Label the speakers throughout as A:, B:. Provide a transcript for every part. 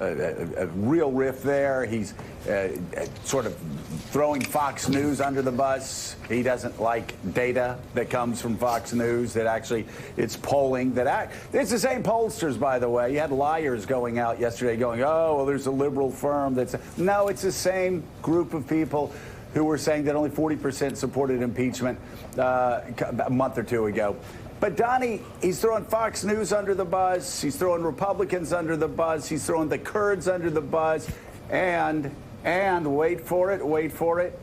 A: a real riff there. He's sort of throwing Fox News under the bus. He doesn't like data that comes from Fox News. That actually, it's polling that it's the same pollsters, by the way. You had liars going out yesterday going, oh, well, there's a liberal firm that's no, it's the same group of people who were saying that only 40% supported impeachment a month or two ago. But Donnie, he's throwing Fox News under the bus. He's throwing Republicans under the bus. He's throwing the Kurds under the bus. And wait for it.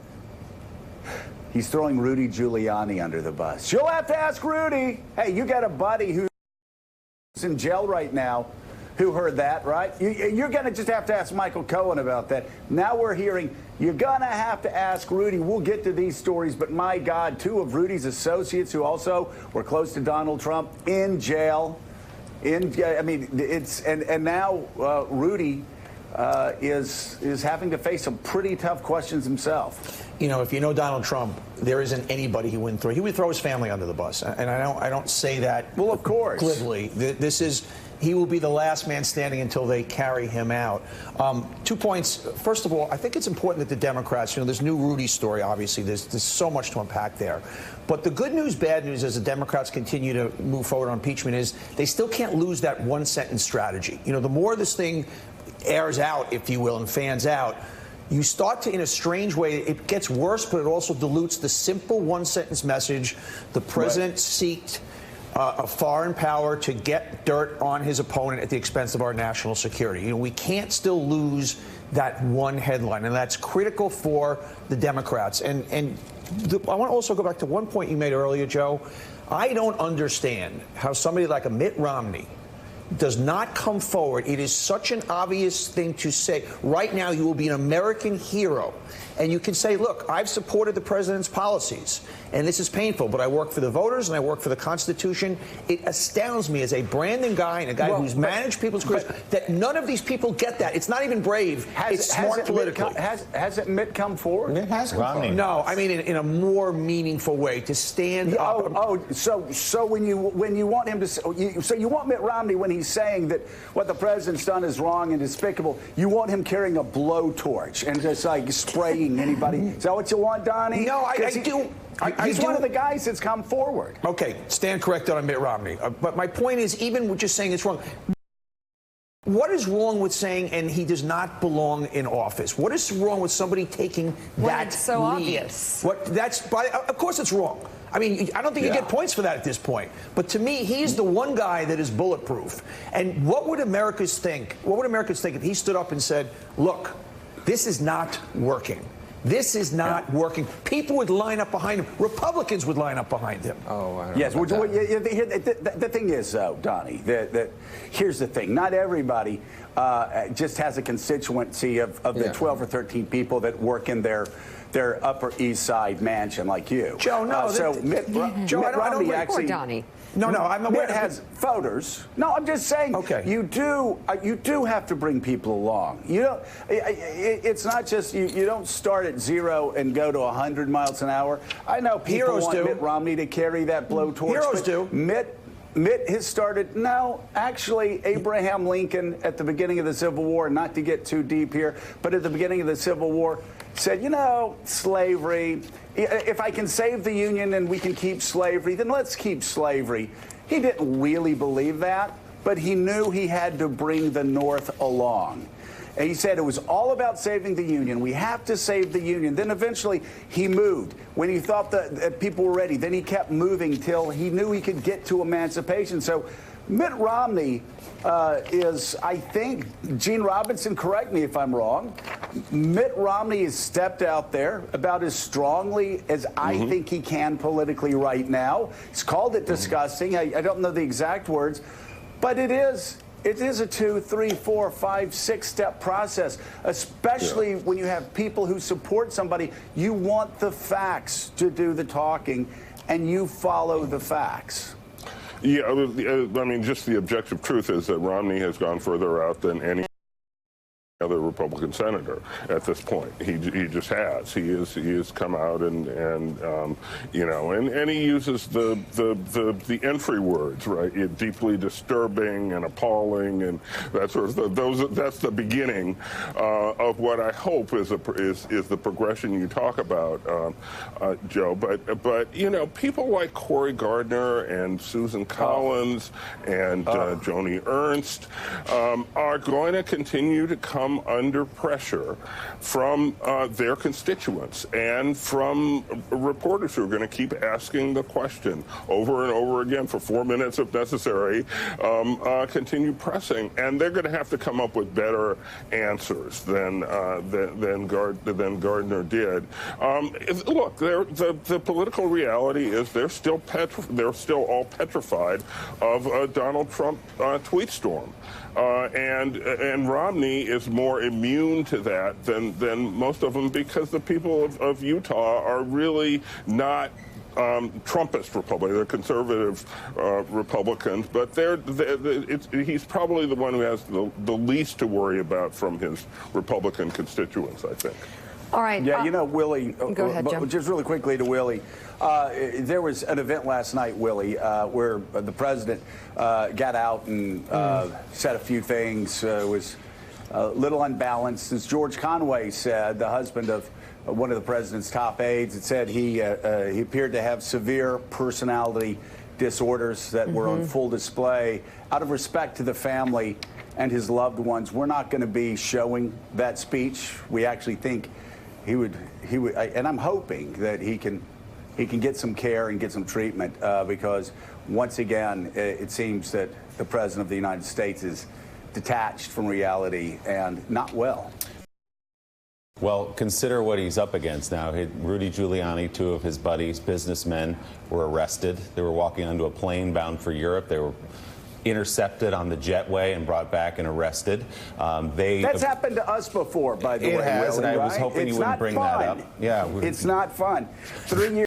A: He's throwing Rudy Giuliani under the bus. You'll have to ask Rudy. Hey, you got a buddy who's in jail right now who heard that, right? You're going to just have to ask Michael Cohen about that. Now we're hearing you're going to have to ask Rudy. We'll get to these stories, but my God, two of Rudy's associates who also were close to Donald Trump in jail. I mean, it's and now Rudy is having to face some pretty tough questions himself.
B: You know, if you know Donald Trump, there isn't anybody he wouldn't throw. He would throw his family under the bus, and I don't say that. Well, of course, glibly. This is. He will be the last man standing until they carry him out. 2 points. First of all, I think it's important that the Democrats, you know, this new Rudy story, obviously, there's so much to unpack there. But the good news, bad news, as the Democrats continue to move forward on impeachment is they still can't lose that one-sentence strategy. You know, the more this thing airs out, if you will, and fans out, you start to, in a strange way, it gets worse, but it also dilutes the simple one-sentence message the president seeked a foreign power to get dirt on his opponent at the expense of our national security. You know, we can't still lose that one headline, and that's critical for the Democrats. I want to also go back to one point you made earlier, Joe. I don't understand how somebody like a Mitt Romney does not come forward. It is such an obvious thing to say. Right now, you will be an American hero. And you can say, look, I've supported the president's policies, and this is painful, but I work for the voters and I work for the Constitution. It astounds me as a Brandon guy and a guy who's managed people's careers that none of these people get that. It's not even brave. It's smart politically.
A: Hasn't Mitt come forward?
C: Mitt has come forward.
B: No, I mean in a more meaningful way to stand up.
A: So when you want him to, so you want Mitt Romney when he's saying that what the president's done is wrong and despicable, you want him carrying a blowtorch and just like spraying anybody? Is that what you want, Donnie?
B: No, I do.
A: He's one of the guys that's come forward.
B: Okay, stand corrected on Mitt Romney. But my point is, even with just saying it's wrong, what is wrong with saying, and he does not belong in office? What is wrong with somebody taking that
D: it's so
B: lead?
D: obvious.
B: Of course it's wrong. I mean, I don't think you get points for that at this point. But to me, he's the one guy that is bulletproof. And what would Americans think? What would Americans think if he stood up and said, look, this is not working. This is not working. People would line up behind him. Republicans would line up behind him.
C: Oh, I don't
A: yes.
C: know about
A: The thing is, Donnie, that here's the thing. Not everybody just has a constituency of the 12 or 13 people that work in their Upper East Side mansion like you.
B: Joe, no.
A: Joe,
D: I don't
A: actually,
D: Donnie.
B: No, I'm aware.
A: Mitt has voters. No, I'm just saying.
B: Okay.
A: You do have to bring people along. You don't. It's not just you don't start at 0 and go to 100 miles an hour. I know people want Mitt Romney to carry that blowtorch.
B: Heroes do.
A: Mitt has started. No, actually, Abraham Lincoln at the beginning of the Civil War, not to get too deep here, but at the beginning of the Civil War, said, you know, slavery, if I can save the Union and we can keep slavery, then let's keep slavery. He didn't really believe that, but he knew he had to bring the North along. And he said it was all about saving the Union. We have to save the Union. Then eventually he moved. When he thought that people were ready, then he kept moving till he knew he could get to emancipation. So Mitt Romney is, I think, Gene Robinson, correct me if I'm wrong, Mitt Romney has stepped out there about as strongly as I think he can politically right now. He's called it disgusting. I don't know the exact words, but it is a 2, 3, 4, 5, 6-step process, especially when you have people who support somebody. You want the facts to do the talking, and you follow the facts.
E: Yeah, I mean, just the objective truth is that Romney has gone further out than any
C: other Republican senator at this point. He just has. He has come out and you know, and he uses the entry words, right? Deeply disturbing and appalling and that sort of those. That's the beginning of what I hope is the progression you talk about, Joe. But you know, people like Cory Gardner and Susan Collins and Joni Ernst are going to continue to come under pressure from their constituents and from reporters who are going to keep asking the question over and over again for 4 minutes if necessary, continue pressing, and they're going to have to come up with better answers than Gardner did. Look, the political reality is they're still all petrified of a Donald Trump tweet storm. And Romney is more immune to that than most of them, because the people of Utah are really not Trumpist Republicans. They're conservative Republicans, but he's probably the one who has the least to worry about from his Republican constituents, I think.
D: All right.
A: Yeah, you know, Willie,
D: go ahead, Jim.
A: Just really quickly to Willie. There was an event last night, Willie, where the president got out and said a few things, was a little unbalanced. As George Conway said, the husband of one of the president's top aides, it said he appeared to have severe personality disorders that were on full display. Out of respect to the family and his loved ones, we're not going to be showing that speech. We actually think he would, and I'm hoping that he can get some care and get some treatment, because once again, it seems that the president of the United States is detached from reality and not well.
E: Well, consider what he's up against now. Rudy Giuliani, two of his buddies, businessmen, were arrested. They were walking onto a plane bound for Europe. They were intercepted on the jetway and brought back and arrested.
A: That's happened to us before, by the way.
E: It has,
A: Willie,
E: and I was
A: right?
E: hoping you wouldn't bring that up. Yeah,
A: it's not fun. 3 years.